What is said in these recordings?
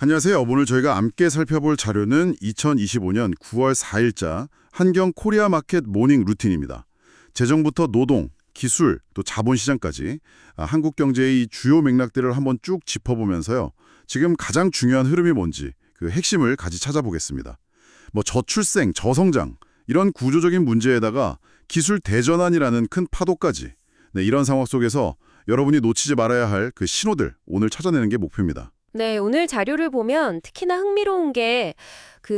안녕하세요. 오늘 저희가 함께 살펴볼 자료는 2025년 9월 4일자 한경 코리아 마켓 모닝 루틴입니다. 재정부터 노동, 기술, 또 자본시장까지 한국 경제의 주요 맥락들을 한번 쭉 짚어보면서요. 지금 가장 중요한 흐름이 뭔지 그 핵심을 같이 찾아보겠습니다. 저출생, 저성장 이런 구조적인 문제에다가 기술 대전환이라는 큰 파도까지 이런 상황 속에서 여러분이 놓치지 말아야 할 그 신호들 오늘 찾아내는 게 목표입니다. 네, 오늘 자료를 보면 특히나 흥미로운 게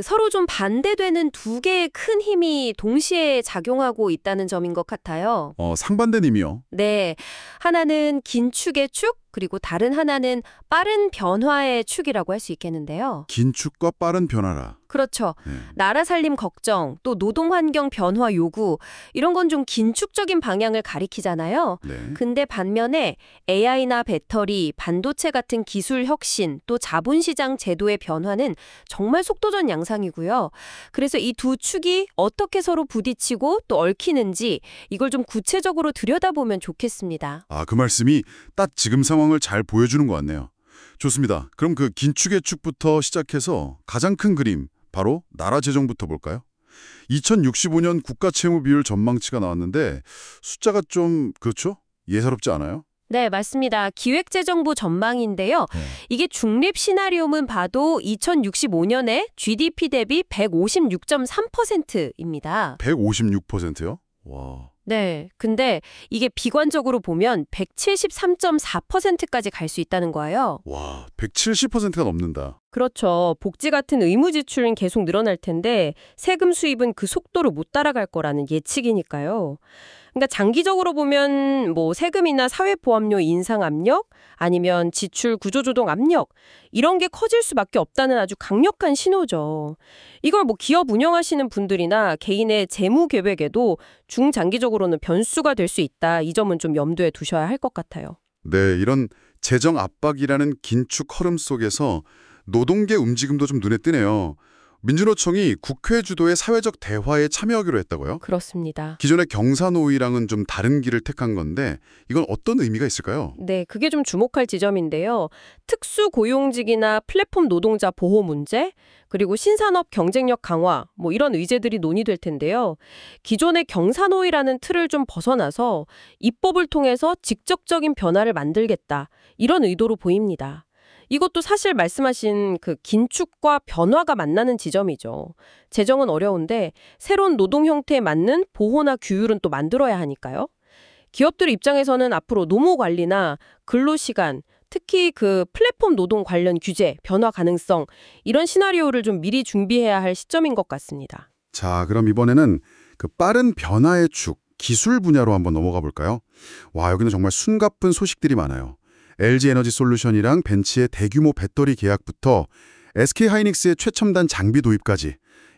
서로 좀 반대되는 두 개의 큰 힘이 동시에 작용하고 있다는 점인 것 같아요. 상반된 힘이요? 네, 하나는 긴축의 축, 그리고 다른 하나는 빠른 변화의 축이라고 할 수 있겠는데요. 긴축과 빠른 변화라. 그렇죠. 네. 나라 살림 걱정, 또 노동 환경 변화 요구, 이런 건 좀 긴축적인 방향을 가리키잖아요. 네. 근데 반면에 AI나 배터리, 반도체 같은 기술 혁신, 또 자본시장 제도의 변화는 정말 속도전 양상이고요. 그래서 이 두 축이 어떻게 서로 부딪히고 또 얽히는지 이걸 좀 구체적으로 들여다보면 좋겠습니다. 그 말씀이 딱 지금 상황을 잘 보여주는 것 같네요. 좋습니다. 그럼 그 긴축의 축부터 시작해서 가장 큰 그림, 바로 나라 재정부터 볼까요? 2065년 국가 채무 비율 전망치가 나왔는데 숫자가 좀 그렇죠? 예사롭지 않아요? 네, 맞습니다. 기획재정부 전망인데요. 이게 중립 시나리오만 봐도 2065년에 GDP 대비 156.3%입니다. 156%요? 와. 네, 근데 이게 비관적으로 보면 173.4%까지 갈 수 있다는 거예요. 와, 170%가 넘는다. 그렇죠. 복지 같은 의무 지출은 계속 늘어날 텐데 세금 수입은 그 속도로 못 따라갈 거라는 예측이니까요. 그러니까 장기적으로 보면 세금이나 사회보험료 인상 압력, 아니면 지출 구조조정 압력, 이런 게 커질 수밖에 없다는 아주 강력한 신호죠. 이걸 기업 운영하시는 분들이나 개인의 재무 계획에도 중장기적으로는 변수가 될 수 있다. 이 점은 좀 염두에 두셔야 할 것 같아요. 네, 이런 재정 압박이라는 긴축 흐름 속에서 노동계 움직임도 좀 눈에 띄네요. 민주노총이 국회 주도의 사회적 대화에 참여하기로 했다고요? 그렇습니다. 기존의 경사노위랑은 좀 다른 길을 택한 건데 이건 어떤 의미가 있을까요? 네, 그게 좀 주목할 지점인데요. 특수고용직이나 플랫폼 노동자 보호 문제, 그리고 신산업 경쟁력 강화, 이런 의제들이 논의될 텐데요. 기존의 경사노위라는 틀을 좀 벗어나서 입법을 통해서 직접적인 변화를 만들겠다. 이런 의도로 보입니다. 이것도 사실 말씀하신 그 긴축과 변화가 만나는 지점이죠. 재정은 어려운데 새로운 노동 형태에 맞는 보호나 규율은 또 만들어야 하니까요. 기업들 입장에서는 앞으로 노무 관리나 근로시간, 특히 그 플랫폼 노동 관련 규제, 변화 가능성, 이런 시나리오를 좀 미리 준비해야 할 시점인 것 같습니다. 자, 그럼 이번에는 그 빠른 변화의 축, 기술 분야로 한번 넘어가 볼까요? 와, 여기는 정말 숨가쁜 소식들이 많아요. LG에너지솔루션이랑 벤츠의 대규모 배터리 계약부터 SK하이닉스의 최첨단 장비 도입까지.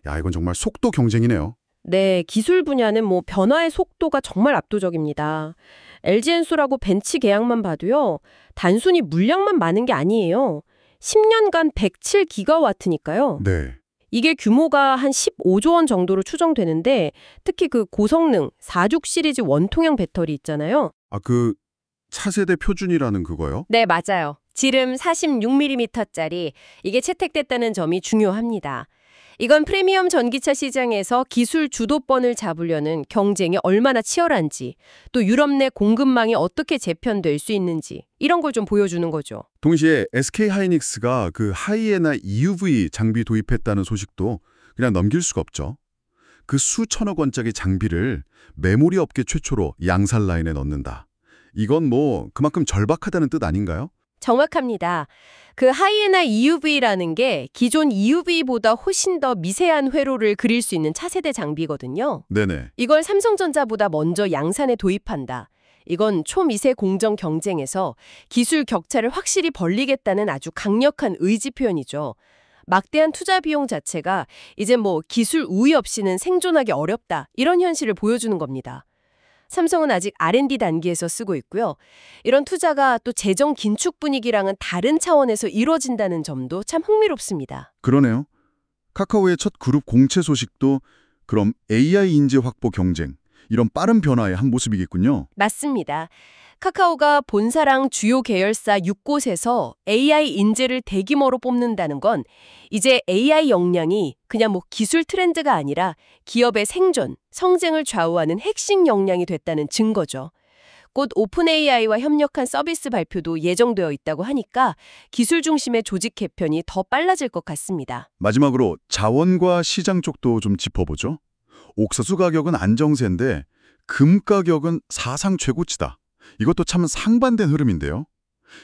야, 이건 정말 속도 경쟁이네요. 네, 기술 분야는 변화의 속도가 정말 압도적입니다. LG엔솔하고 벤츠 계약만 봐도요, 단순히 물량만 많은 게 아니에요. 10년간 107기가와트니까요. 네. 이게 규모가 한 15조 원 정도로 추정되는데 특히 그 고성능 46 시리즈 원통형 배터리 있잖아요. 그 차세대 표준이라는 그거요? 네, 맞아요. 지름 46mm짜리 이게 채택됐다는 점이 중요합니다. 이건 프리미엄 전기차 시장에서 기술 주도권을 잡으려는 경쟁이 얼마나 치열한지, 또 유럽 내 공급망이 어떻게 재편될 수 있는지 이런 걸 좀 보여주는 거죠. 동시에 SK하이닉스가 그 하이에나 EUV 장비 도입했다는 소식도 그냥 넘길 수가 없죠. 그 수천억 원짜리 장비를 메모리 업계 최초로 양산 라인에 넣는다. 이건 그만큼 절박하다는 뜻 아닌가요? 정확합니다. 그 하이에나 EUV라는 게 기존 EUV보다 훨씬 더 미세한 회로를 그릴 수 있는 차세대 장비거든요. 네네. 이걸 삼성전자보다 먼저 양산에 도입한다. 이건 초미세 공정 경쟁에서 기술 격차를 확실히 벌리겠다는 아주 강력한 의지 표현이죠. 막대한 투자 비용 자체가 이제 기술 우위 없이는 생존하기 어렵다. 이런 현실을 보여주는 겁니다. 삼성은 아직 R&D 단계에서 쓰고 있고요. 이런 투자가 또 재정 긴축 분위기랑은 다른 차원에서 이루어진다는 점도 참 흥미롭습니다. 그러네요. 카카오의 첫 그룹 공채 소식도 그럼 AI 인재 확보 경쟁, 이런 빠른 변화의 한 모습이겠군요. 맞습니다. 카카오가 본사랑 주요 계열사 6곳에서 AI 인재를 대규모로 뽑는다는 건 이제 AI 역량이 그냥 뭐 기술 트렌드가 아니라 기업의 생존, 성장을 좌우하는 핵심 역량이 됐다는 증거죠. 곧 오픈 AI와 협력한 서비스 발표도 예정되어 있다고 하니까 기술 중심의 조직 개편이 더 빨라질 것 같습니다. 마지막으로 자원과 시장 쪽도 좀 짚어보죠. 옥수수 가격은 안정세인데 금 가격은 사상 최고치다. 이것도 참 상반된 흐름인데요.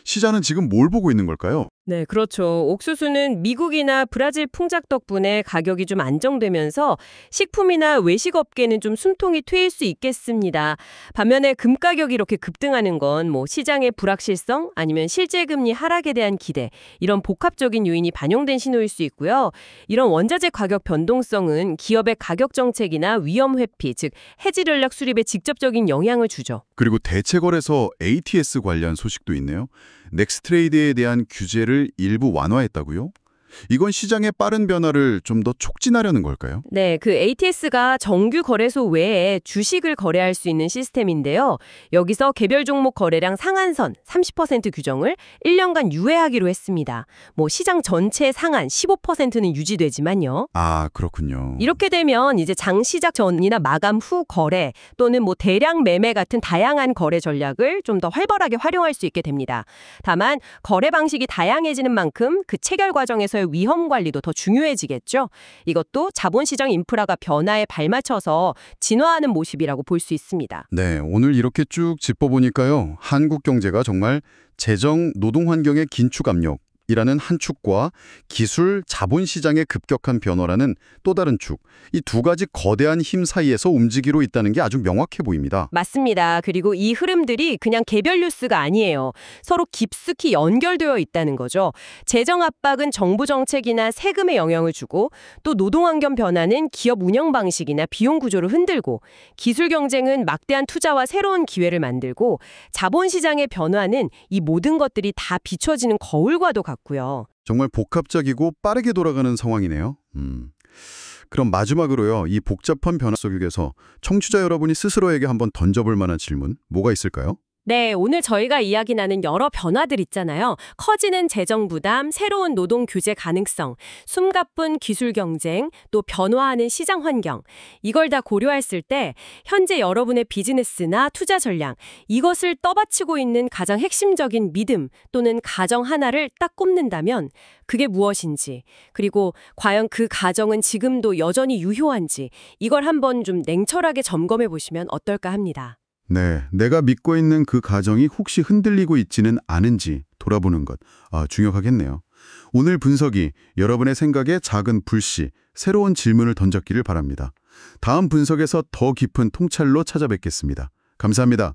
시장은 지금 뭘 보고 있는 걸까요? 네, 그렇죠. 옥수수는 미국이나 브라질 풍작 덕분에 가격이 좀 안정되면서 식품이나 외식업계는 좀 숨통이 트일 수 있겠습니다. 반면에 금 가격이 이렇게 급등하는 건 뭐 시장의 불확실성 아니면 실제 금리 하락에 대한 기대 이런 복합적인 요인이 반영된 신호일 수 있고요. 이런 원자재 가격 변동성은 기업의 가격 정책이나 위험 회피, 즉 해지 전략 수립에 직접적인 영향을 주죠. 그리고 대체거래소 ATS 관련 소식도 있네요. 넥스트레이드에 대한 규제를 일부 완화했다고요? 이건 시장의 빠른 변화를 좀 더 촉진하려는 걸까요? 네, 그 ATS가 정규 거래소 외에 주식을 거래할 수 있는 시스템인데요. 여기서 개별 종목 거래량 상한선 30% 규정을 1년간 유예하기로 했습니다. 뭐 시장 전체 상한 15%는 유지되지만요. 아, 그렇군요. 이렇게 되면 이제 장 시작 전이나 마감 후 거래 또는 뭐 대량 매매 같은 다양한 거래 전략을 좀 더 활발하게 활용할 수 있게 됩니다. 다만 거래 방식이 다양해지는 만큼 그 체결 과정에서의 위험 관리도 더 중요해지겠죠. 이것도 자본시장 인프라가 변화에 발맞춰서 진화하는 모습이라고 볼 수 있습니다. 네, 오늘 이렇게 쭉 짚어보니까요. 한국 경제가 정말 재정, 노동 환경의 긴축 압력이라는 한 축과 기술, 자본시장의 급격한 변화라는 또 다른 축, 이 두 가지 거대한 힘 사이에서 움직이고 있다는 게 아주 명확해 보입니다. 맞습니다. 그리고 이 흐름들이 그냥 개별 뉴스가 아니에요. 서로 깊숙이 연결되어 있다는 거죠. 재정 압박은 정부 정책이나 세금에 영향을 주고 또 노동 환경 변화는 기업 운영 방식이나 비용 구조를 흔들고 기술 경쟁은 막대한 투자와 새로운 기회를 만들고 자본시장의 변화는 이 모든 것들이 다 비춰지는 거울과도 같고요. 정말 복합적이고 빠르게 돌아가는 상황이네요. 그럼 마지막으로요. 이 복잡한 변화 속에서 청취자 여러분이 스스로에게 한번 던져볼 만한 질문 뭐가 있을까요? 네, 오늘 저희가 이야기 나눈 여러 변화들 있잖아요. 커지는 재정 부담, 새로운 노동 규제 가능성, 숨가쁜 기술 경쟁, 또 변화하는 시장 환경. 이걸 다 고려했을 때 현재 여러분의 비즈니스나 투자 전략, 이것을 떠받치고 있는 가장 핵심적인 믿음 또는 가정 하나를 딱 꼽는다면 그게 무엇인지, 그리고 과연 그 가정은 지금도 여전히 유효한지 이걸 한번 좀 냉철하게 점검해 보시면 어떨까 합니다. 네, 내가 믿고 있는 그 가정이 혹시 흔들리고 있지는 않은지 돌아보는 것 중요하겠네요. 오늘 분석이 여러분의 생각에 작은 불씨, 새로운 질문을 던졌기를 바랍니다. 다음 분석에서 더 깊은 통찰로 찾아뵙겠습니다. 감사합니다.